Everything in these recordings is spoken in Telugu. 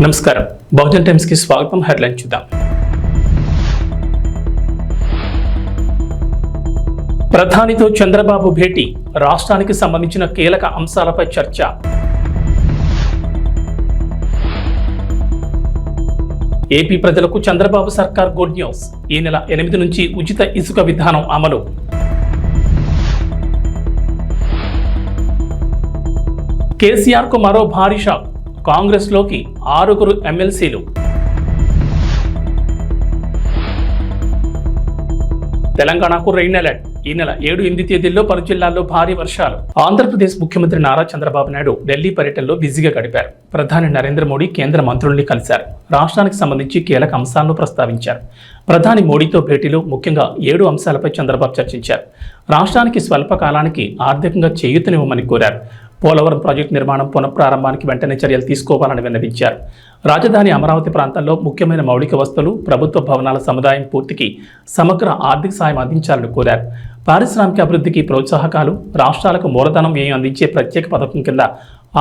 నమస్కారం బహుజన్ టైమ్స్ కి స్వాగతం. హెడ్లైన్ చూద్దాం. ప్రధానితో చంద్రబాబు భేటీ, రాష్ట్రానికి సంబంధించిన కీలక అంశాలపై చర్చ. ఏపీ ప్రజలకు చంద్రబాబు సర్కార్ గుడ్ న్యూస్, ఈ నెల 8 నుంచి ఉచిత ఇసుక విధానం అమలు. కేసీఆర్ కు మరో భారీ షాక్, కాంగ్రెస్ లోకి 6 ఎమ్మెల్సీలు. తెలంగాణకు రెయిన్ అలర్ట్, ఈ నెల 7-8 తేదీల్లో పలు జిల్లాల్లో భారీ వర్షాలు. ఆంధ్రప్రదేశ్ ముఖ్యమంత్రి నారా చంద్రబాబు నాయుడు ఢిల్లీ పర్యటనలో బిజీగా గడిపారు. ప్రధాని నరేంద్ర మోడీ కేంద్ర మంత్రుల్ని కలిశారు. రాష్ట్రానికి సంబంధించి కీలక అంశాలను ప్రస్తావించారు. ప్రధాని మోడీతో భేటీలో ముఖ్యంగా 7 అంశాలపై చంద్రబాబు చర్చించారు. రాష్ట్రానికి స్వల్ప కాలానికి ఆర్థికంగా చేయూతనివ్వమని కోరారు. పోలవరం ప్రాజెక్టు నిర్మాణం పునఃప్రారంభానికి వెంటనే చర్యలు తీసుకోవాలని విన్నవించారు. రాజధాని అమరావతి ప్రాంతంలో ముఖ్యమైన మౌలిక వస్తువులు, ప్రభుత్వ భవనాల సముదాయం పూర్తికి సమగ్ర ఆర్థిక సాయం అందించాలని కోరారు. పారిశ్రామిక అభివృద్ధికి ప్రోత్సాహకాలు, రాష్ట్రాలకు మూలధనం వ్యయం అందించే ప్రత్యేక పథకం కింద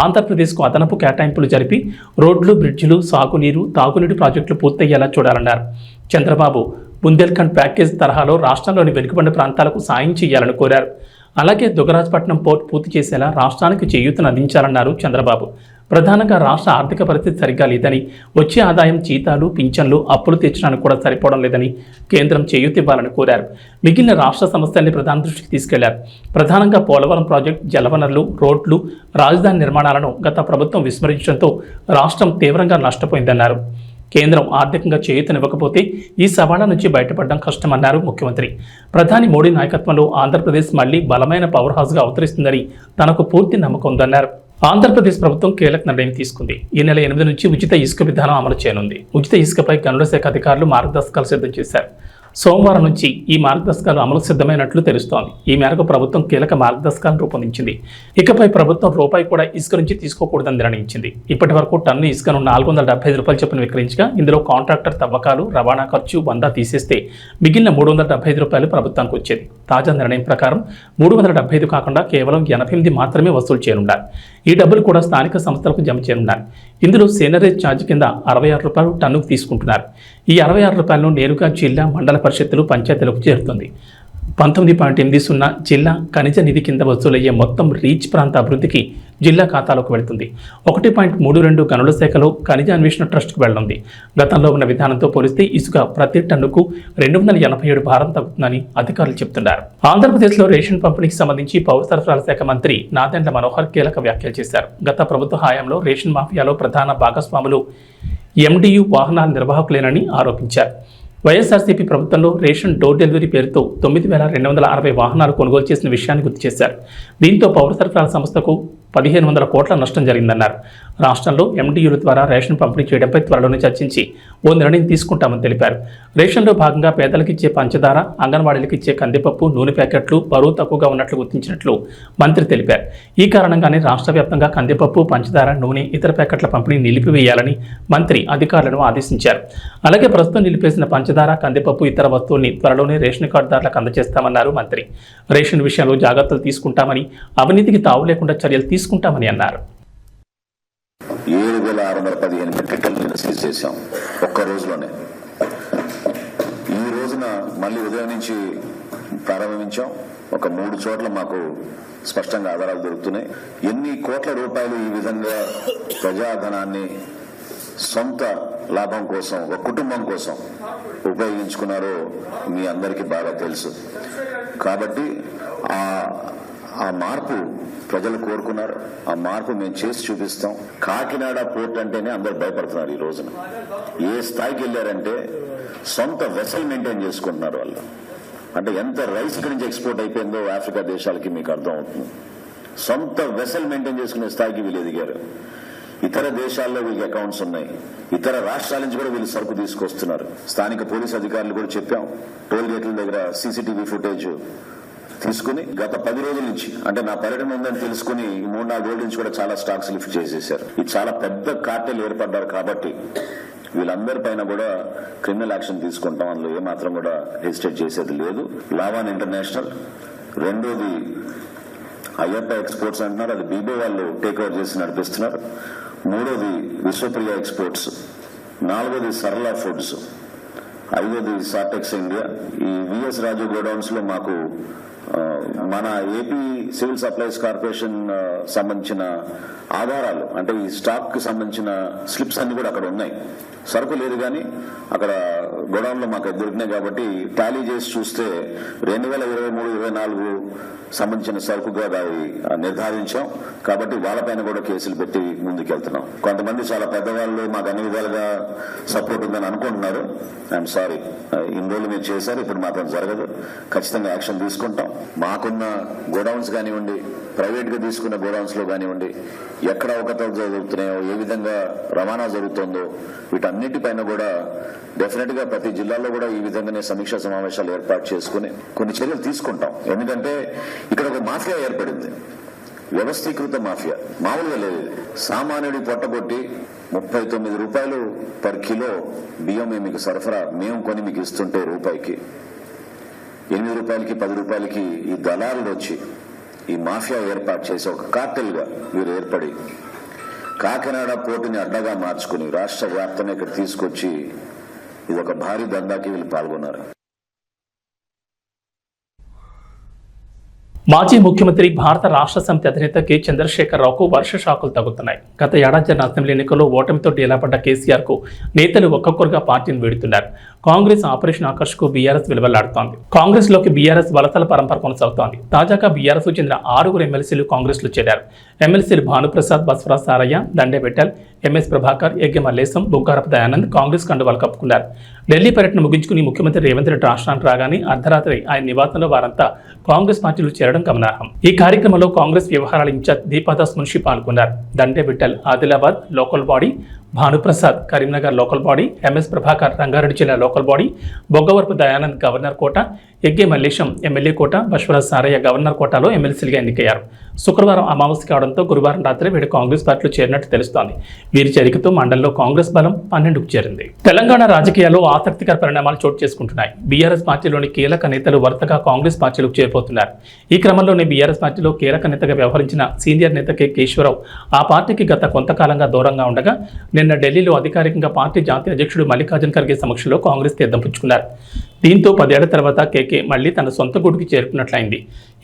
ఆంధ్రప్రదేశ్కు అదనపు కేటాయింపులు జరిపి రోడ్లు, బ్రిడ్జిలు, సాగునీరు, తాగునీటి ప్రాజెక్టులు పూర్తయ్యేలా చూడాలన్నారు. చంద్రబాబు బుందేల్ఖండ్ ప్యాకేజ్ తరహాలో రాష్ట్రంలోని వెనుకబడిన ప్రాంతాలకు సాయం చేయాలని కోరారు. అలాగే దుగ్గరాజపట్నం పోర్ట్ పూర్తి చేసేలా రాష్ట్రానికి చేయూతను అందించాలన్నారు చంద్రబాబు. ప్రధానంగా రాష్ట్ర ఆర్థిక పరిస్థితి సరిగ్గా లేదని, వచ్చే ఆదాయం జీతాలు, పింఛన్లు, అప్పులు తీర్చడానికి కూడా సరిపోవడం లేదని కేంద్రం చేయూత ఇవ్వాలని కోరారు. మిగిలిన రాష్ట్ర సమస్యల్ని ప్రధాని దృష్టికి తీసుకెళ్లారు. ప్రధానంగా పోలవరం ప్రాజెక్టు, జలవనరులు, రోడ్లు, రాజధాని నిర్మాణాలను గత ప్రభుత్వం విస్మరించడంతో రాష్ట్రం తీవ్రంగా నష్టపోయిందన్నారు. కేంద్రం ఆర్థికంగా చేయూతనివ్వకపోతే ఈ సవాళ్ల నుంచి బయటపడడం కష్టమన్నారు ముఖ్యమంత్రి. ప్రధాని మోడీ నాయకత్వంలో ఆంధ్రప్రదేశ్ మళ్లీ బలమైన పవర్ హౌస్గా అవతరిస్తుందని తనకు పూర్తి నమ్మకం ఉందన్నారు. ఆంధ్రప్రదేశ్ ప్రభుత్వం కీలక నిర్ణయం తీసుకుంది. ఈ నెల 8 నుంచి ఉచిత ఇసుక విధానం అమలు చేయనుంది. ఉచిత ఇసుకపై గనుల శాఖ అధికారులు మార్గదర్శకాలు సిద్ధం చేశారు. సోమవారం నుంచి ఈ మార్గదర్శకాలు అమలు సిద్ధమైనట్లు తెలుస్తోంది. ఈ మేరకు ప్రభుత్వం కీలక మార్గదర్శకాలను రూపొందించింది. ఇకపై ప్రభుత్వం రూపాయి కూడా ఇసుక నుంచి తీసుకోకూడదని నిర్ణయించింది. ఇప్పటి వరకు టన్ను ఇసుకను 475 రూపాయలు చొప్పున విక్రయించగా ఇందులో కాంట్రాక్టర్ తవ్వకాలు, రవాణా ఖర్చు 100 తీసేస్తే మిగిలిన 375 రూపాయలు ప్రభుత్వానికి వచ్చేది. తాజా నిర్ణయం ప్రకారం 375 కాకుండా కేవలం 88 మాత్రమే వసూలు చేయనున్నారు. ఈ డబ్బులు కూడా స్థానిక సంస్థలకు జమ చేయనున్నారు. ఇందులో సేనరేజ్ ఛార్జ్ కింద 66 రూపాయలు టన్నుకు తీసుకుంటున్నారు. ఈ 66 రూపాయలను నేరుగా జిల్లా, మండల పరిషత్తులు, పంచాయతీలకు చేరుతుంది. 19.80 జిల్లా ఖనిజ నిధి కింద వసూలయ్యే మొత్తం రీచ్ ప్రాంత అభివృద్ధికి జిల్లా ఖాతాలోకి వెళుతుంది. 1.32 గనుల శాఖలో ఖనిజ అన్వేషణ ట్రస్ట్కు వెళ్లనుంది. గతంలో ఉన్న విధానంతో పోలిస్తే ఇసుక ప్రతి టన్నుకు 287 భారం తగ్గుతుందని అధికారులు చెబుతున్నారు. ఆంధ్రప్రదేశ్లో రేషన్ పంపిణీకి సంబంధించి పౌర సరఫరాల శాఖ మంత్రి నాదెండ్ల మనోహర్ కీలక వ్యాఖ్యలు చేశారు. గత ప్రభుత్వ హయాంలో రేషన్ మాఫియాలో ప్రధాన భాగస్వాములు ఎండియు వాహనాల నిర్వాహకులేనని ఆరోపించారు. వైఎస్ఆర్సీపీ ప్రభుత్వంలో రేషన్ డోర్ డెలివరీ పేరుతో 9,260 వాహనాలు కొనుగోలు చేసిన విషయాన్ని గుర్తు చేశారు. దీంతో పౌర సరఫరాల సంస్థకు 1,500 కోట్ల నష్టం జరిగిందన్నారు. రాష్ట్రంలో ఎండియూల ద్వారా రేషన్ పంపిణీ చేయడంపై త్వరలోనే చర్చించి ఓ నిర్ణయం తీసుకుంటామని తెలిపారు. రేషన్లో భాగంగా పేదలకు ఇచ్చే పంచదార, అంగన్వాడీలకు ఇచ్చే కందిపప్పు, నూనె ప్యాకెట్లు బరువు తక్కువగా ఉన్నట్లు గుర్తించినట్లు మంత్రి తెలిపారు. ఈ కారణంగానే రాష్ట్ర వ్యాప్తంగా కందిపప్పు, పంచదార, నూనె, ఇతర ప్యాకెట్ల పంపిణీ నిలిపివేయాలని మంత్రి అధికారులను ఆదేశించారు. అలాగే ప్రస్తుతం నిలిపేసిన పంచదార, కందిపప్పు, ఇతర వస్తువుల్ని త్వరలోనే రేషన్ కార్డుదారులకు అందజేస్తామన్నారు మంత్రి. రేషన్ విషయంలో జాగ్రత్తలు తీసుకుంటామని, అవినీతికి తావు లేకుండా చర్యలు తీసుకుంటామని అన్నారు. 7,615 మెట్రిక్ టన్నులను సీజ్ చేశాం ఒక్క రోజులోనే. ఈ రోజున మళ్ళీ ఉదయం నుంచి ప్రారంభించాం. ఒక 3 చోట్ల మాకు స్పష్టంగా ఆధారాలు దొరుకుతున్నాయి. ఎన్ని కోట్ల రూపాయలు ఈ విధంగా ప్రజాధనాన్ని సొంత లాభం కోసం, ఒక కుటుంబం కోసం ఉపయోగించుకున్నారో మీ అందరికీ బాగా తెలుసు. కాబట్టి ఆ మార్పు ప్రజలు కోరుకున్నారు. ఆ మార్పు మేము చేసి చూపిస్తాం. కాకినాడ పోర్ట్ అంటేనే అందరు భయపడుతున్నారు. ఈ రోజున ఏ స్థాయికి వెళ్ళారంటే సొంత వెసల్ మెయింటైన్ చేసుకుంటున్నారు వాళ్ళు. అంటే ఎంత రైస్ ఇక్కడి నుంచి ఎక్స్పోర్ట్ అయిపోయిందో ఆఫ్రికా దేశాలకి మీకు అర్థం అవుతుంది. సొంత వెసల్ మెయింటైన్ చేసుకునే స్థాయికి వీళ్ళు ఎదిగారు. ఇతర దేశాల్లో వీళ్ళకి అకౌంట్స్ ఉన్నాయి. ఇతర రాష్ట్రాల నుంచి కూడా వీళ్ళు సరుకు తీసుకొస్తున్నారు. స్థానిక పోలీస్ అధికారులు కూడా చెప్పాం. టోల్ గేట్ల దగ్గర సీసీటీవీ ఫుటేజ్ తీసుకుని గత 10 రోజుల నుంచి, అంటే నా పర్యటన ఉందని తెలుసుకుని 3-4 రోజుల నుంచి కూడా చాలా స్టాక్స్ లిఫ్ట్ చేసేశారు. ఇది చాలా పెద్ద కార్టెల్ ఏర్పడ్డారు. కాబట్టి వీళ్ళందరి పైన కూడా క్రిమినల్ యాక్షన్ తీసుకుంటాం. అందులో ఏమాత్రం కూడా హెసిటేట్ చేసేది లేదు. లావాన్ ఇంటర్నేషనల్, రెండోది అయ్యప్ప ఎక్స్పోర్ట్స్ అంటున్నారు. అది బీబో వాళ్ళు టేక్ ఓవర్ చేసి నడిపిస్తున్నారు. మూడోది విశ్వప్రియ ఎక్స్పోర్ట్స్, నాలుగోది సరళ ఫుడ్స్, ఐదోది సాటెక్స్ ఇండియా. ఈ విఎస్ రాజు గోడౌన్స్ లో మాకు మన ఏపీ సివిల్ సప్లైస్ కార్పొరేషన్ సంబంధించిన ఆధారాలు, అంటే ఈ స్టాక్ కి సంబంధించిన స్లిప్స్ అన్ని కూడా అక్కడ ఉన్నాయి. సరుకు లేదు కానీ అక్కడ గోడౌన్ లో మాకు దొరికినాయి కాబట్టి టాలీ చేసి చూస్తే 2023-24 సంబంధించిన సరుకుగా దాన్ని నిర్ధారించాం. కాబట్టి వాళ్ళపైన కూడా కేసులు పెట్టి ముందుకెళ్తున్నాం. కొంతమంది చాలా పెద్దవాళ్ళు మాకు అన్ని విధాలుగా సపోర్ట్ ఉందని అనుకుంటున్నారు. ఐఎమ్ సారీ, ఇన్ని రోజులు మీరు చేశారు, ఇప్పుడు మాత్రం జరగదు. ఖచ్చితంగా యాక్షన్ తీసుకుంటాం. మాకున్న గోడౌన్స్ కానివ్వండి, ప్రైవేట్ గా తీసుకున్న గోడౌన్స్ లో కానివ్వండి, ఎక్కడ అవకతవకలు జరుగుతున్నాయో, ఏ విధంగా రవాణా జరుగుతుందో, వీటన్నిటిపైన కూడా డెఫినెట్ గా ప్రతి జిల్లాలో కూడా ఈ విధంగానే సమీక్షా సమావేశాలు ఏర్పాటు చేసుకుని కొన్ని చర్యలు తీసుకుంటాం. ఎందుకంటే ఇక్కడ ఒక మాఫియా ఏర్పడింది, వ్యవస్థీకృత మాఫియా, మామూలుగా లేదు. సామాన్యుడి పొట్టగొట్టి 39 రూపాయలు పర్ కిలో బియ్యం మీకు సరఫరా మేము కొని మీకు ఇస్తుంటే రూపాయికి 8 రూపాయలకి 10 రూపాయలకి ఈ దళారులు వచ్చి ఈ మాఫియా ఏర్పాటు చేసి ఒక కార్టెల్ గా వీరు ఏర్పడి కాకినాడ పోర్టుని అడ్డగా మార్చుకుని రాష్ట్ర వ్యాప్తంగా ఇక్కడ తీసుకొచ్చి ఇది ఒక భారీ దందాకి వీళ్ళు పాల్గొన్నారు. మాజీ ముఖ్యమంత్రి భారత రాష్ట్ర సమితి అధినేత కె చంద్రశేఖరరావుకు వర్ష షాకులు తగ్గుతున్నాయి. గత ఏడాది జరిగిన అసెంబ్లీ ఎన్నికల్లో ఓటమితో డేలాపడ్డ కేసీఆర్ కు నేతలు ఒక్కొక్కరుగా పార్టీని వీడుతున్నారు. కాంగ్రెస్ ఆపరేషన్ ఆకర్ష్ కు బీఆర్ఎస్ విలువలాడుతోంది. కాంగ్రెస్ లోకి బీఆర్ఎస్ వలసల పరంపర కొనసాగుతోంది. తాజాగా బీఆర్ఎస్ కు చెందిన 6 ఎమ్మెల్సీలు కాంగ్రెస్ లో చేరారు. ఎమ్మెల్సీలు భానుప్రసాద్, బస్వరాజ్ సారయ్య, దండే విఠల్, ఎంఎస్ ప్రభాకర్, ఎగ్గె మల్లేశం, బుగ్గారపు దయానంద్ కాంగ్రెస్ కండువాలు కప్పుకున్నారు. ఢిల్లీ పర్యటన ముగించుకుని ముఖ్యమంత్రి రేవంత్ రెడ్డి రాష్ట్రానికి రాగానే అర్ధరాత్రి ఆయన నివాసంలో వారంతా కాంగ్రెస్ పార్టీలో చేరడం గమనార్హం. ఈ కార్యక్రమంలో కాంగ్రెస్ వ్యవహారాల ఇన్ఛార్జ్ దీపాదాస్ మున్షి పాల్గొన్నారు. Dande Vittal Adilabad local body, Bhanuprasad Karimnagar local body, MS Prabhakar Rangareddy జిల్లా local body, Boggavarapu Dayanand governor quota, Egge Mallesham MLA quota, Baswaraj Saraiah governor కోటాలో ఎమ్మెల్సీలుగా ఎన్నికయ్యారు. శుక్రవారం అమావాస్య కావడంతో గురువారం రాత్రి వీడు కాంగ్రెస్ పార్టీలో చేరినట్టు తెలుస్తోంది. వీరి చేరికతో మండలంలో కాంగ్రెస్ బలం 12కు చేరింది. తెలంగాణ రాజకీయాల్లో ఆసక్తికర పరిణామాలు చోటు చేసుకుంటున్నాయి. బీఆర్ఎస్ పార్టీలోని కీలక నేతలు వరుసగా కాంగ్రెస్ పార్టీలోకి చేరిపోతున్నారు. ఈ క్రమంలోనే బీఆర్ఎస్ పార్టీలో కీలక నేతగా వ్యవహరించిన సీనియర్ నేత కె కేశవరావు ఆ పార్టీకి గత కొంతకాలంగా దూరంగా ఉండగా నిన్న ఢిల్లీలో అధికారికంగా పార్టీ జాతీయ అధ్యక్షుడు మల్లికార్జున ఖర్గే సమక్షంలో కాంగ్రెస్ తీర్థం పుచ్చుకున్నారు. దీంతో 10 ఏళ్ల తర్వాత కేకే మళ్లీ తన సొంత గూటికి చేరుకున్నట్లయింది.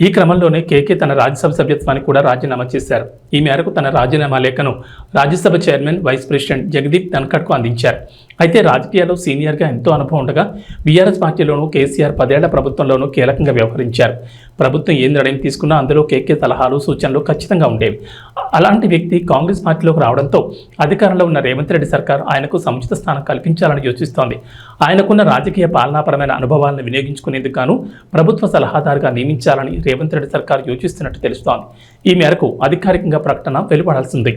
ఈ క్రమంలోనే కేకే తన రాజ్యసభ సభ్యత్వానికి కూడా రాజీనామా చేశారు. ఈ మేరకు తన రాజీనామా లేఖను Rajya Sabha chairman, vice president Jagdeep ధన్ఖడ్కు అందించారు. అయితే రాజకీయాల్లో సీనియర్గా ఎంతో అనుభవం ఉండగా బీఆర్ఎస్ పార్టీలోనూ కేసీఆర్ 10 ఏళ్ల ప్రభుత్వంలోనూ కీలకంగా వ్యవహరించారు. ప్రభుత్వం ఏ నిర్ణయం తీసుకున్నా అందులో కేకే సలహాలు, సూచనలు ఖచ్చితంగా ఉండేవి. అలాంటి వ్యక్తి కాంగ్రెస్ పార్టీలోకి రావడంతో అధికారంలో ఉన్న రేవంత్ రెడ్డి సర్కార్ ఆయనకు సముచిత స్థానం కల్పించాలని యోచిస్తోంది. ఆయనకున్న రాజకీయ పాలనాపరమైన అనుభవాలను వినియోగించుకునేందుకు గాను ప్రభుత్వ సలహాదారుగా నియమించాలని రేవంత్ రెడ్డి సర్కార్ యోచిస్తున్నట్టు తెలుస్తోంది. ఈ మేరకు అధికారికంగా ప్రకటన వెలువడాల్సింది.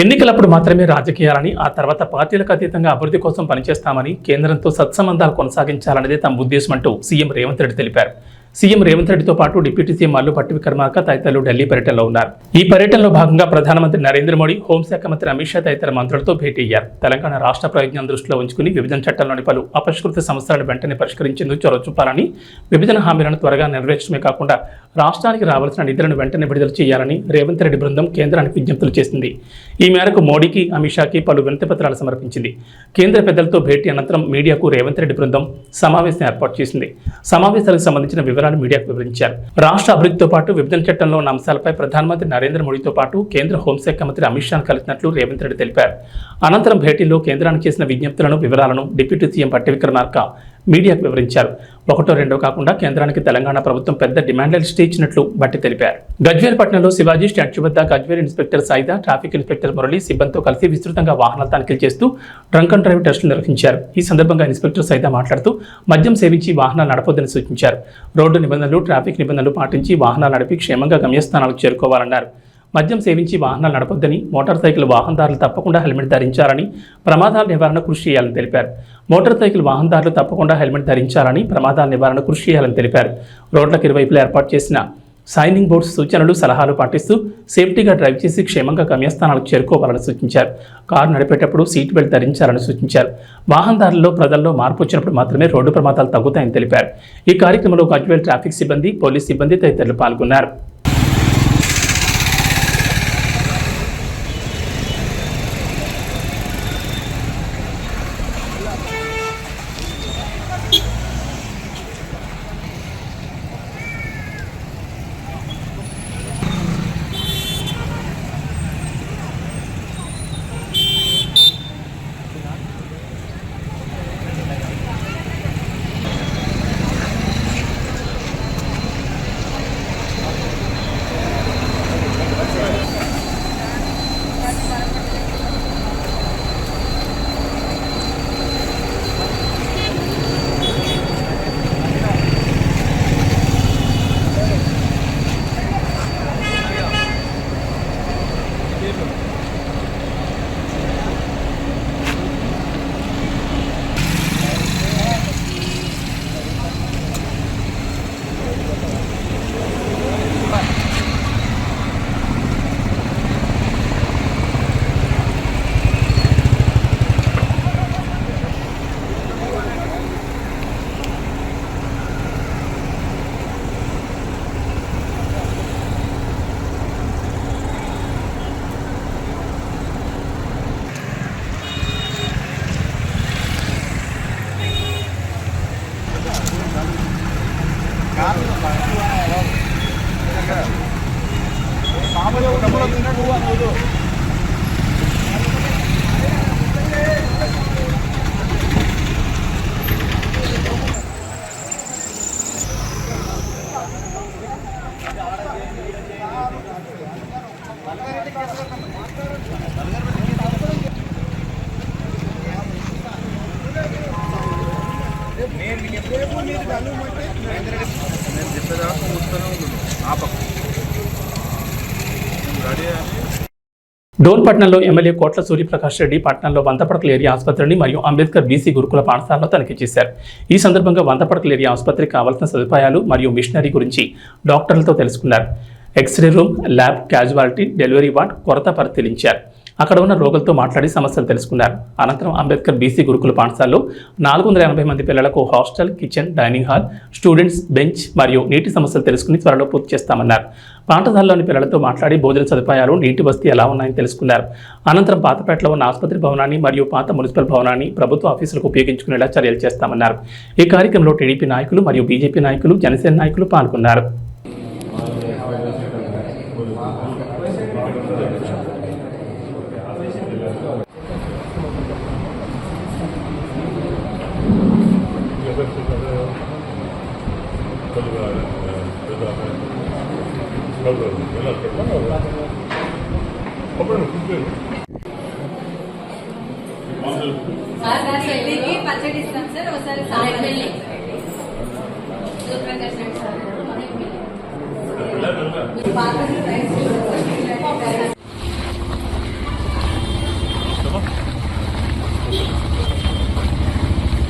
ఎన్నికలప్పుడు మాత్రమే రాజకీయాలని, ఆ తర్వాత పార్టీలకు అతీతంగా అభివృద్ధి కోసం పనిచేస్తామని, కేంద్రంతో సత్సంబంధాలు కొనసాగించాలనేదే తమ ఉద్దేశం అంటూ సీఎం రేవంత్ రెడ్డి తెలిపారు. సీఎం రేవంత్ రెడ్డితో పాటు డిప్యూటీ సీఎం మల్లు భట్టి విక్రమార్క తదితరులు ఢిల్లీ పర్యటనలో ఉన్నారు. ఈ పర్యటనలో భాగంగా ప్రధానమంత్రి నరేంద్ర మోడీ, హోంశాఖ మంత్రి అమిత్ షా తదితర మంత్రులతో భేటీ అయ్యారు. తెలంగాణ రాష్ట్ర ప్రయోజనం దృష్టిలో ఉంచుకుని విభజన చట్టంలోని పలు అపరిష్కృత సమస్యలను వెంటనే పరిష్కరించేందుకు చొరవ చూపాలని, విభజన హామీలను త్వరగా నెరవేర్చడమే కాకుండా రాష్ట్రానికి రావాల్సిన నిధులను వెంటనే విడుదల చేయాలని రేవంత్ రెడ్డి బృందం కేంద్రానికి విజ్ఞప్తులు చేసింది. ఈ మేరకు మోడీకి, అమిత్ షాకి పలు వినతి పత్రాలు సమర్పించింది. కేంద్ర పెద్దలతో భేటీ అనంతరం మీడియాకు రేవంత్ రెడ్డి బృందం సమావేశం ఏర్పాటు చేసింది. సమావేశాలకు సంబంధించిన వివరాలు మీడియాకు వివరించారు. రాష్ట్ర అభివృద్ధితో పాటు విభజన చట్టంలో ఉన్న అంశాలపై ప్రధానమంత్రి నరేంద్ర మోడీతో పాటు కేంద్ర హోంశాఖ మంత్రి అమిత్ షాను కలిసినట్లు రేవంత్ రెడ్డి తెలిపారు. అనంతరం భేటీలో కేంద్రానికి చేసిన విజ్ఞప్తులను, వివరాలను డిప్యూటీ సీఎం భట్టి విక్రమార్క మీడియాకు వివరించారు. 1, 2 కాకుండా కేంద్రానికి తెలంగాణ ప్రభుత్వం పెద్ద డిమాండ్ లిస్ట్ ఇచ్చినట్లు భట్టి తెలిపారు. గజ్వేల్ పట్టణంలో శివాజీ స్టాచ్యూ వద్ద Gajwel inspector Saida, traffic inspector Murali సిబ్బందితో కలిసి విస్తృతంగా వాహనాల తనిఖీలు చేస్తూ డ్రంక్ అండ్ డ్రైవ్ టెస్టులు నిర్వహించారు. ఈ సందర్భంగా ఇన్స్పెక్టర్ సాయిదా మాట్లాడుతూ మద్యం సేవించి వాహనాలు నడపొద్దని సూచించారు. రోడ్డు నిబంధనలు, ట్రాఫిక్ నిబంధనలు పాటించి వాహనాలు నడిపి క్షేమంగా గమ్యస్థానాలకు చేరుకోవాలన్నారు. మద్యం సేవించి వాహనాలు నడపొద్దని, మోటార్ సైకిల్ వాహనదారులు తప్పకుండా హెల్మెట్ ధరించాలని, ప్రమాదాల నివారణ కృషి చేయాలని తెలిపారు. మోటార్ సైకిల్ వాహనదారులు తప్పకుండా హెల్మెట్ ధరించాలని, ప్రమాదాల నివారణ కృషి చేయాలని తెలిపారు. రోడ్లకు ఇరువైపులా ఏర్పాటు చేసిన సైనింగ్ బోర్డ్స్ సూచనలు, సలహాలు పాటిస్తూ సేఫ్టీగా డ్రైవ్ చేసి క్షేమంగా గమ్యస్థానాలకు చేరుకోవాలని సూచించారు. కారు నడిపేటప్పుడు సీట్ బెల్ట్ ధరించాలని సూచించారు. వాహనదారుల్లో, ప్రజల్లో మార్పు వచ్చినప్పుడు మాత్రమే రోడ్డు ప్రమాదాలు తగ్గుతాయని తెలిపారు. ఈ కార్యక్రమంలో గజ్వేల్ ట్రాఫిక్ సిబ్బంది, పోలీస్ సిబ్బంది తదితరులు పాల్గొన్నారు. నేను చెప్పేదాకా చూస్తూనే ఉన్నాను ఆపకు రెడీ అని. డోన్పట్నంలో ఎమ్మెల్యే కోట్ల సూర్యప్రకాష్ రెడ్డి పట్టణంలో వంతపడకల ఏరియా ఆసుపత్రిని మరియు అంబేద్కర్ బీసీ గురుకుల పాఠశాలలో తనిఖీ చేశారు. ఈ సందర్భంగా వంతపడకల ఏరియా ఆసుపత్రికి కావాల్సిన సదుపాయాలు మరియు మిషనరీ గురించి డాక్టర్లతో తెలుసుకున్నారు. X-ray room, lab, casualty, delivery ward కొరత పరిశీలించారు. అక్కడ ఉన్న రోగులతో మాట్లాడి సమస్యలు తెలుసుకున్నారు. అనంతరం అంబేద్కర్ బీసీ గురుకుల పాఠశాలలో 480 మంది పిల్లలకు hostel, kitchen, dining hall, students bench మరియు నీటి సమస్యలు తెలుసుకుని త్వరలో పూర్తి చేస్తామన్నారు. పాఠశాలలోని పిల్లలతో మాట్లాడి భోజన సదుపాయాలు, నీటి వసతి ఎలా ఉన్నాయని తెలుసుకున్నారు. అనంతరం పాతపేటలో ఉన్న ఆసుపత్రి భవనాన్ని మరియు పాత మున్సిపల్ భవనాన్ని ప్రభుత్వ ఆఫీసులకు ఉపయోగించుకునేలా చర్యలు చేస్తామన్నారు. ఈ కార్యక్రమంలో టీడీపీ నాయకులు మరియు బీజేపీ నాయకులు, జనసేన నాయకులు పాల్గొన్నారు. పచ్చడి ఇస్తాం సార్, ఒకసారి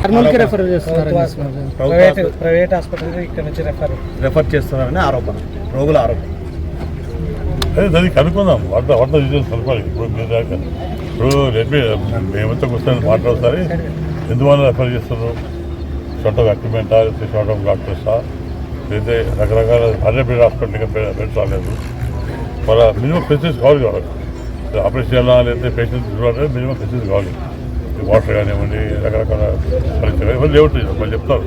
కర్నూలుకి రెఫర్ చేస్తున్నారు. ప్రైవేట్ హాస్పిటల్ ఇక్కడ నుంచి రెఫర్ చేస్తున్నారని ఆరోపణ, రోగుల ఆరోపణ. అదే దానికి కనుక్కుందాం. వంట డీటెయిల్స్ కనుక్కోవాలి. ఇప్పుడు మీరు దాకా మేమంతా కూర్చొని మాట్లాడుతారు. ఎందువల్ల రెఫర్ చేస్తున్నారు? షార్ట్ ఆఫ్ ఎక్విప్మెంటా, లేకపోతే షార్ట్ ఆఫ్ డాక్టర్సా, లేకపోతే రకరకాల అన్ని హాస్పిటల్గా బెడ్స్ రాలేదు. వాళ్ళ మినిమం ఫెసిలిటీస్ కావాలి కావాలి. ఆపరేషన్ చేయాలా, లేకపోతే పేషెంట్స్ చూడాలంటే మినిమం ఫెసిలిటీస్ కావాలి. వాటర్ కానివ్వండి, రకరకాల పరిస్థితులు ఇవన్నీ లేవుతాయి. వాళ్ళు చెప్తారు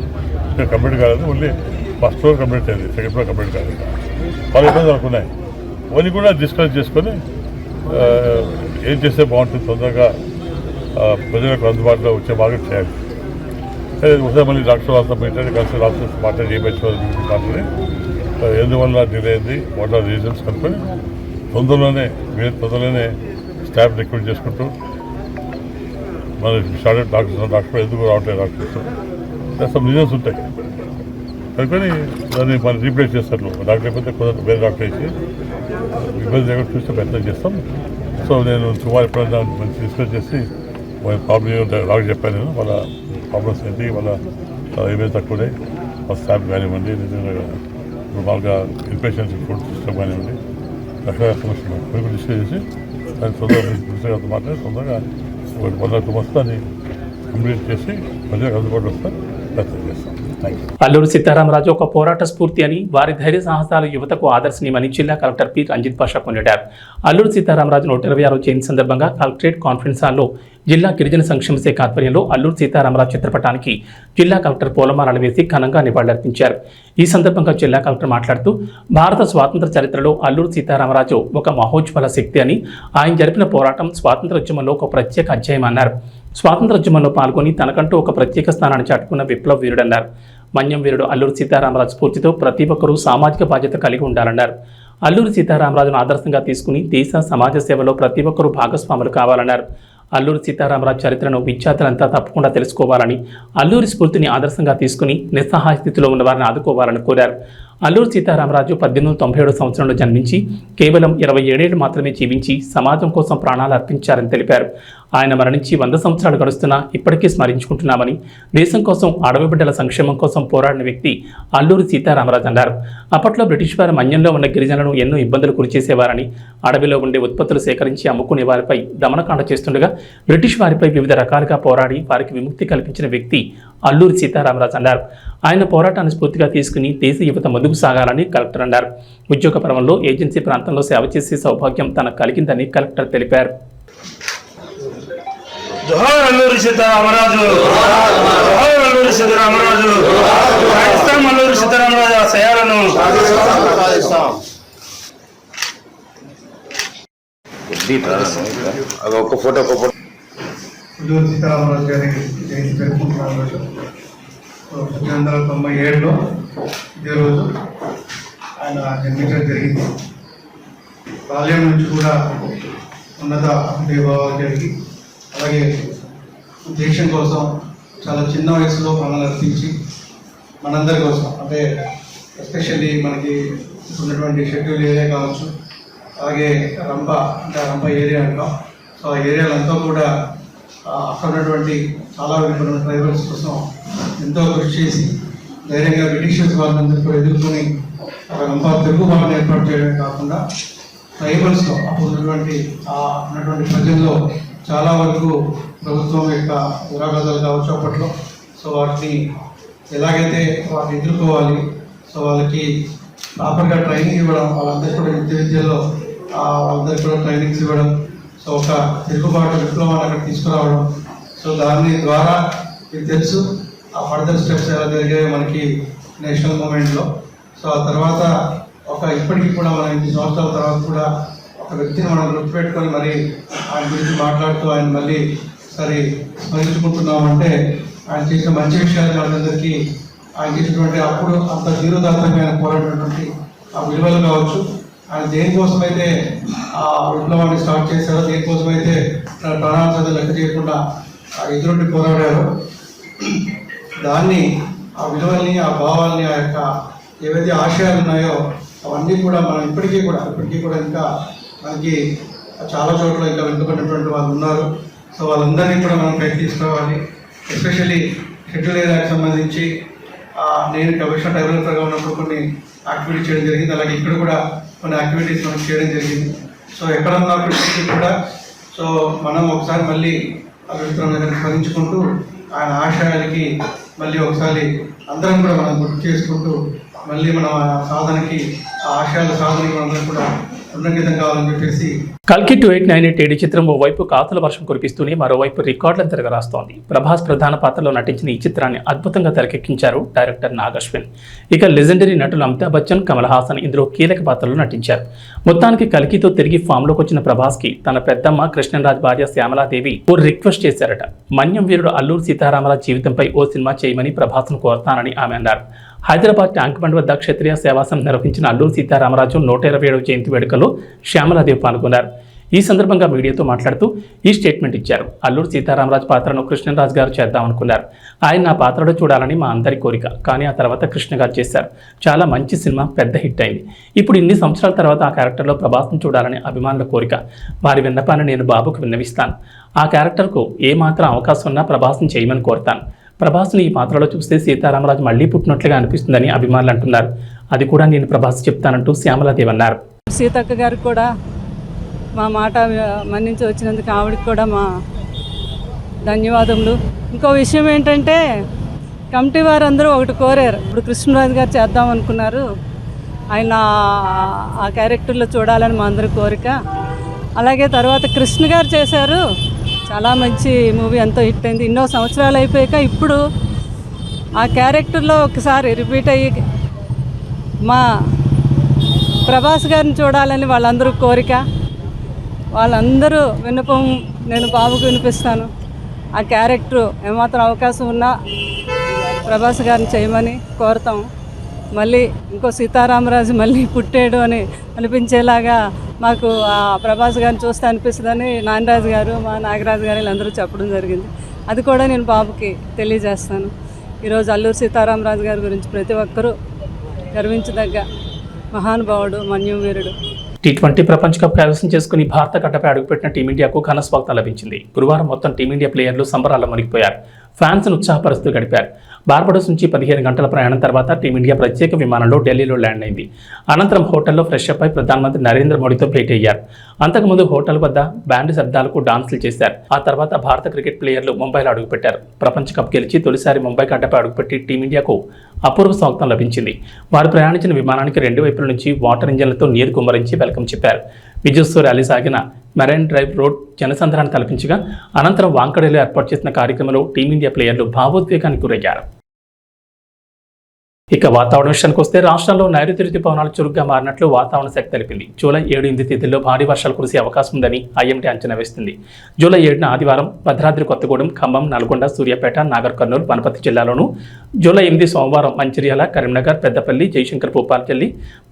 ఇంకా కంప్లీట్ కాలేదు, ఓన్లీ ఫస్ట్ ఫ్లోర్ కంప్లీట్ అయింది, సెకండ్ ఫ్లోర్ కంప్లీట్ కాలేదు. వాళ్ళు ఇబ్బందులు అనుకున్నాయి. అవన్నీ కూడా డిస్కస్ చేసుకొని ఏం చేస్తే బాగుంటుంది, తొందరగా ప్రజలకు అందుబాటులో వచ్చే మార్కెట్ చేయాలి. ఒకసారి మళ్ళీ డాక్టర్ వాళ్ళతో పెట్టండి, కలిసి డాక్టర్స్ మాట్లాడి మాట్లాడి ఎందువల్ల డిలే అయింది, వాట్ ఆర్ రీజన్స్ కనుక్కొని తొందరలోనే స్టాఫ్ రిక్రూట్ చేసుకుంటూ మన షార్టెడ్ డాక్టర్ ఎందుకు రావట్లేదు డాక్టర్స్ సమ్ రీజన్స్ ఉంటాయి కనుకొని దాన్ని మనం రీప్లేస్ చేస్తారు. డాక్టర్ అయిపోతే కొంత వేరే డాక్టర్ వేసి ఇబ్బంది లేకుండా చూస్తే ప్రయత్నం చేస్తాం. సో నేను సుమారు ఎప్పుడైనా మంచి డిస్కస్ చేసి వాళ్ళ ప్రాబ్లం డాక్టర్ చెప్పాను. నేను వాళ్ళ ప్రాబ్లమ్స్ ఏంటి, వాళ్ళ ఏమైనా తక్కువనే వాళ్ళ స్టాఫ్ కానివ్వండి, నిజంగా మామూలుగా ఇన్పేషెంట్స్ ఫుడ్ సిస్టమ్ కానివ్వండి, రకరకాల సమస్యలు కొన్ని డిస్కస్ చేసి దాన్ని తొందరగా మాట్లాడి తొందరగా 1-2 months దాన్ని కంప్లీట్ చేసి ప్రజలకు అందుబాటులో వస్తాను ప్రయత్నం చేస్తాం. అల్లూరి సీతారామరాజు ఒక పోరాట స్ఫూర్తి అని, వారి ధైర్య సాహసాలు యువతకు ఆదర్శనీయమని జిల్లా కలెక్టర్ పి రంజిత్ పాషా కొనియాడారు. అల్లూరి సీతారామరాజు 126వ జయంతి సందర్భంగా కలెక్టరేట్ కాన్ఫరెన్స్ హాల్లో జిల్లా గిరిజన సంక్షేమ శాఖ ఆధ్వర్యంలో అల్లూరి సీతారామరాజు చిత్రపటానికి జిల్లా కలెక్టర్ పూలమాలలు వేసి ఘనంగా నివాళులర్పించారు. ఈ సందర్భంగా జిల్లా కలెక్టర్ మాట్లాడుతూ భారత స్వాతంత్ర చరిత్రలో అల్లూరి సీతారామరాజు ఒక మహోజ్వల శక్తి అని, ఆయన జరిపిన పోరాటం స్వాతంత్రోద్యమంలో ఒక ప్రత్యేక అధ్యాయం అన్నారు. స్వాతంత్రోద్యమంలో పాల్గొని తనకంటూ ఒక ప్రత్యేక స్థానాన్ని చాటుకున్న విప్లవ వీరుడన్నారు. మన్యం వీరుడు అల్లూరి సీతారామరాజు స్ఫూర్తితో ప్రతి ఒక్కరూ సామాజిక బాధ్యత కలిగి ఉండాలన్నారు. అల్లూరి సీతారామరాజును ఆదర్శంగా తీసుకుని దేశ సమాజ సేవలో ప్రతి ఒక్కరూ భాగస్వాములు కావాలన్నారు. అల్లూరి సీతారామరాజు చరిత్రను విద్యార్థులంతా తప్పకుండా తెలుసుకోవాలని, అల్లూరి స్ఫూర్తిని ఆదర్శంగా తీసుకుని నిస్సహాయ స్థితిలో ఉన్న వారిని ఆదుకోవాలని కోరారు. అల్లూరి సీతారామరాజు 1897 సంవత్సరంలో జన్మించి కేవలం 27 ఏళ్లు మాత్రమే జీవించి సమాజం కోసం ప్రాణాలు అర్పించారని తెలిపారు. ఆయన మరణించి 100 సంవత్సరాలు గడుస్తున్నా ఇప్పటికీ స్మరించుకుంటున్నామని, దేశం కోసం, అడవి బిడ్డల సంక్షేమం కోసం పోరాడిన వ్యక్తి అల్లూరి సీతారామరాజు అన్నారు. అప్పట్లో బ్రిటిష్ వారు మన్యంలో ఉన్న గిరిజనులను ఎన్నో ఇబ్బందులు గురిచేసేవారని, అడవిలో ఉండే ఉత్పత్తులు సేకరించి అమ్ముకునే వారిపై దమనకాండ చేస్తుండగా బ్రిటిష్ వారిపై వివిధ రకాలుగా పోరాడి వారికి విముక్తి కల్పించిన వ్యక్తి అల్లూరి సీతారామరాజు అన్నారు. ఆయన పోరాటాన్ని స్ఫూర్తిగా తీసుకుని దేశ యువత ముందుకు సాగాలని కలెక్టర్ అన్నారు. ఉద్యోగ పర్వంలో ఏజెన్సీ ప్రాంతంలో సేవ చేసే సౌభాగ్యం తనకు కలిగిందని కలెక్టర్ తెలిపారు. జోహార్ అల్లూరి సీతారామరాజు, జోహార్ అల్లూరి సీతారామరాజు, రాజస్థాన్ అల్లూరి సీతారామరాజు ఆశయాలను ఒక ఫోటో అల్లూరి సీతారామరాజు గారి జయంతి జరుపుకుంటున్నాం. రోజు 1997లో ఇదే రోజు ఆయన జన్మించడం జరిగింది. బాల్యం నుంచి కూడా ఉన్నత అభిభావాలు జరిగి, అలాగే దేశం కోసం చాలా చిన్న వయసులో ప్రాణాలు అర్పించి మనందరి కోసం, అంటే ఎస్పెషల్లీ మనకి ఉన్నటువంటి షెడ్యూల్ ఏరియా కావచ్చు, అలాగే రంప అంటే రంప ఏరియా అంటాం. సో ఆ ఏరియాలంతా కూడా అక్కడ ఉన్నటువంటి చాలా వెనుకున్న ట్రైబల్స్ కోసం ఎంతో కృషి చేసి ధైర్యంగా బ్రిటిషర్స్ వాళ్ళందరూ కూడా ఎదుర్కొని రంప తిరుగుబాటును ఏర్పాటు చేయడమే కాకుండా ట్రైబల్స్లో అప్పుడు ఉన్నటువంటి ప్రజల్లో చాలా వరకు ప్రభుత్వం యొక్క దురాగతాలు కావచ్చు అప్పట్లో. సో వాటిని ఎలాగైతే వాటిని ఎదుర్కోవాలి, సో వాళ్ళకి ప్రాపర్గా ట్రైనింగ్ ఇవ్వడం, వాళ్ళందరికీ కూడా విద్యలో వాళ్ళందరికీ కూడా ట్రైనింగ్స్ ఇవ్వడం, సో ఒక తిరుగుబాటు విప్లవాన్ని అక్కడ తీసుకురావడం. సో దాని ద్వారా మీకు తెలుసు ఆ ఫర్దర్ స్టెప్స్ ఎలా జరిగాయో మనకి నేషనల్ మూమెంట్లో. సో ఆ తర్వాత ఇప్పటికీ కూడా మనం 8 సంవత్సరాల తర్వాత కూడా ఒక వ్యక్తిని మనం గుర్తుపెట్టుకొని మరి ఆయన గురించి మాట్లాడుతూ ఆయన మళ్ళీ సరే స్మరించుకుంటున్నామంటే ఆయన చేసిన మంచి విషయాలు మనందరికీ ఆయన చేసినటువంటి అప్పుడు అంత ధీరోదాత్తంగా ఆయన పోరాడినటువంటి ఆ విలువలు కావచ్చు, ఆయన దేనికోసమైతే ఆ విప్లవాన్ని స్టార్ట్ చేశారో, దేనికోసమైతే ప్రాణాలను లెక్క చేయకుండా ఎదురుండి పోరాడారో దాన్ని, ఆ విలువల్ని, ఆ భావాల్ని, ఆ యొక్క ఏవైతే ఆశయాలు ఉన్నాయో అవన్నీ కూడా మనం ఇప్పటికీ కూడా ఇంకా మనకి చాలా చోట్ల ఇంకా వెనుకబడినటువంటి వాళ్ళు ఉన్నారు. సో వాళ్ళందరినీ కూడా మనం పైకి తీసుకురావాలి. ఎస్పెషల్లీ షెడ్యూల్ ఏరియాకి సంబంధించి నేను కమిషనర్ డెవలపర్గా ఉన్నప్పుడు కొన్ని యాక్టివిటీస్ చేయడం జరిగింది. అలాగే ఇక్కడ కూడా కొన్ని యాక్టివిటీస్ మనం చేయడం జరిగింది. సో ఎక్కడ ఉన్నప్పటికీ కూడా సో మనం ఒకసారి మళ్ళీ అభివృద్ధి దగ్గర స్మరించుకుంటూ ఆయన ఆశయాలకి మళ్ళీ ఒకసారి అందరం కూడా మనం గుర్తు చేసుకుంటూ మళ్ళీ మనం ఆ సాధనకి, ఆ ఆశయాల సాధనకి మనందరం కూడా ఉన్నంకితం కావాలని చెప్పేసి. కల్కి 2898 చిత్రం ఓవైపు కాతుల వర్షం కురిపిస్తూనే మరోవైపు రికార్డులను తిరగరాస్తోంది. ప్రభాస్ ప్రధాన పాత్రలో నటించిన ఈ చిత్రాన్ని అద్భుతంగా తెరకెక్కించారు డైరెక్టర్ నాగశ్విన్. ఇక లెజెండరీ నటులు అమితాబ్ బచ్చన్, కమల్ హాసన్ ఇందులో కీలక పాత్రలు నటించారు. మొత్తానికి కల్కితో తిరిగి ఫామ్లోకి వచ్చిన ప్రభాస్కి తన పెద్దమ్మ కృష్ణరాజ్ భార్య శ్యామలాదేవి ఓ రిక్వెస్ట్ చేశారట. మన్యం వీరుడు అల్లూరి సీతారామరాజు జీవితంపై ఓ సినిమా చేయమని ప్రభాస్ను కోరతానని ఆమె అన్నారు. హైదరాబాద్ ట్యాంక్ బండ్ వద్ద క్షత్రియ సేవాసం నిర్వహించిన అల్లూరి సీతారామరాజు 127వ జయంతి వేడుకల్లో శ్యామలాదేవి పాల్గొన్నారు. ఈ సందర్భంగా మీడియాతో మాట్లాడుతూ ఈ స్టేట్మెంట్ ఇచ్చారు. అల్లూరి సీతారామరాజు పాత్రను కృష్ణరాజు గారు చేద్దామనుకున్నారు. ఆయన నా పాత్రలో చూడాలని మా అందరి కోరిక. కానీ ఆ తర్వాత కృష్ణ గారు చేశారు. చాలా మంచి సినిమా, పెద్ద హిట్ అయింది. ఇప్పుడు ఇన్ని సంవత్సరాల తర్వాత ఆ క్యారెక్టర్లో ప్రభాస్ను చూడాలని అభిమానుల కోరిక. వారి విన్నపాన్ని నేను బాబుకు విన్నవిస్తాను. ఆ క్యారెక్టర్కు ఏమాత్రం అవకాశం ఉన్నా ప్రభాస్ని చేయమని కోరుతాను. ప్రభాస్ని ఈ పాత్రలో చూస్తే సీతారామరాజు మళ్లీ పుట్టినట్లుగా అనిపిస్తుందని అభిమానులు అంటున్నారు. అది కూడా నేను ప్రభాస్ చెప్తానంటూ శ్యామలాదేవి అన్నారు. సీతక్క గారికి కూడా మా మాట మన్నించి వచ్చినందుకు ఆవిడకి కూడా మా ధన్యవాదములు. ఇంకో విషయం ఏంటంటే కమిటీ వారందరూ ఒకటి కోరారు. ఇప్పుడు కృష్ణరాజు గారు చేద్దాం అనుకున్నారు. ఆయన ఆ క్యారెక్టర్లో చూడాలని మా అందరి కోరిక. అలాగే తర్వాత కృష్ణ గారు చేశారు. చాలా మంచి మూవీ, ఎంతో హిట్ అయింది. ఎన్నో సంవత్సరాలు అయిపోయాక ఇప్పుడు ఆ క్యారెక్టర్లో ఒకసారి రిపీట్ అయ్యి మా ప్రభాస్ గారిని చూడాలని వాళ్ళందరూ కోరిక. వాళ్ళందరూ విన్నపం నేను బాబుకు వినిపిస్తాను. ఆ క్యారెక్టర్ ఏమాత్రం అవకాశం ఉన్నా ప్రభాస్ గారిని చేయమని కోరుతాం. మళ్ళీ ఇంకో సీతారామరాజు మళ్ళీ పుట్టాడు అని అనిపించేలాగా మాకు ఆ ప్రభాస్ గారిని చూస్తే అనిపిస్తుందని నాగరాజు గారు, మా నాగరాజు గారు వీళ్ళందరూ చెప్పడం జరిగింది. అది కూడా నేను బాబుకి తెలియజేస్తాను. ఈరోజు అల్లూరి సీతారామరాజు గారి గురించి ప్రతి ఒక్కరూ గర్వించదగ్గ మహానుభావుడు, మన్యం వీరుడు. T20 ప్రపంచ కప్ కైవసం చేసుకుని భారత గడ్డపై అడుగుపెట్టిన టీమిండియాకు ఘన స్వాగతం లభించింది. గురువారం మొత్తం టీమిండియా ప్లేయర్లు సంబరాల్లో మునిగిపోయారు. ఫ్యాన్స్ను ఉత్సాహపరుస్తూ గడిపారు. బార్బడోస్ నుంచి 15 గంటల ప్రయాణం తర్వాత టీమిండియా ప్రత్యేక విమానంలో ఢిల్లీలో ల్యాండ్ అయింది. అనంతరం హోటల్లో ఫ్రెష్ అప్ అయి ప్రధానమంత్రి నరేంద్ర మోడీతో భేటీ అయ్యారు. అంతకుముందు హోటల్ వద్ద బ్యాండ్ శబ్దాలకు డాన్సులు చేశారు. ఆ తర్వాత భారత క్రికెట్ ప్లేయర్లు ముంబైలో అడుగుపెట్టారు. ప్రపంచ కప్ గెలిచి తొలిసారి ముంబై గడ్డపై అడుగుపెట్టి టీమిండియాకు అపూర్వ స్వాగతం లభించింది. వారు ప్రయాణించిన విమానానికి 2 వైపుల నుంచి వాటర్ ఇంజన్లతో నీరు కుమ్మరించి వెల్కమ్ చెప్పారు. విజయోత్సవ ర్యాలీ సాగిన మెరైన్ డ్రైవ్ రోడ్ జనసంద్రాన్ని కల్పించగా అనంతరం వాంకడేలో ఏర్పాటు చేసిన కార్యక్రమంలో టీమిండియా ప్లేయర్లు భావోద్వేగానికి గురయ్యారు. ఇక వాతావరణ విషయానికి వస్తే రాష్ట్రంలో నైరుతి రుతుపవనాలు చురుగ్గా మారినట్లు వాతావరణ శాఖ తెలిపింది. జూలై 7, 8 తేదీల్లో భారీ వర్షాలు కురిసే అవకాశం ఉందని ఐఎండీ అంచనా వేస్తుంది. జూలై 7న ఆదివారం భద్రాద్రి కొత్తగూడెం, ఖమ్మం, నల్గొండ, సూర్యాపేట, నాగర్ కర్నూలు, వనపర్తి జిల్లాలోను, జూలై 8 సోమవారం మంచిర్యాల, కరీంనగర్, పెద్దపల్లి, జయశంకర్ భూపాలపల్లి,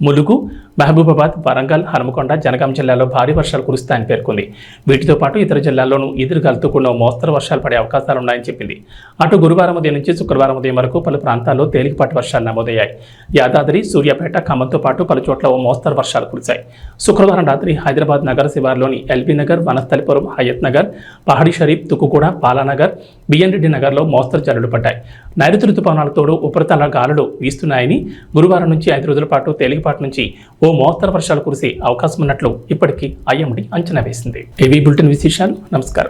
ములుగు, మహబూబాబాద్, వరంగల్, హనుమకొండ, జనగాం జిల్లాలో భారీ వర్షాలు కురుస్తాయని పేర్కొంది. వీటితో పాటు ఇతర జిల్లాల్లోనూ ఎదురుగాలుతో కూడిన మోస్తరు వర్షాలు పడే అవకాశాలున్నాయని చెప్పింది. అటు గురువారం ఉదయం నుంచి శుక్రవారం ఉదయం వరకు పలు ప్రాంతాల్లో తేలికపాటి వర్షాలు నమోదయ్యాయి. యాదాద్రి, సూర్యాపేట, ఖమ్మంతో పాటు పలు చోట్ల ఓ మోస్తరు వర్షాలు కురిశాయి. శుక్రవారం రాత్రి హైదరాబాద్ నగర శివార్లోని ఎల్బీ నగర్, వనస్థలిపురం, హయత్ నగర్, పహాడీ షరీఫ్, తుకుగూడ, బాలానగర్, బిఎన్ రెడ్డి నగర్లో మోస్తరు జల్లులు పడ్డాయి. నైరుతి రుతుపవనాల తోడు ఉపరితల గాలులు వీస్తున్నాయని గురువారం నుంచి 5 రోజుల పాటు తేలికపాటి నుంచి ఓ మోస్తరు వర్షాలు కురిసే అవకాశం ఉన్నట్లు ఇప్పటికీ ఐఎండీ అంచనా వేసింది. ఏవీ బులెటిన్ విశేషాలు. నమస్కారం.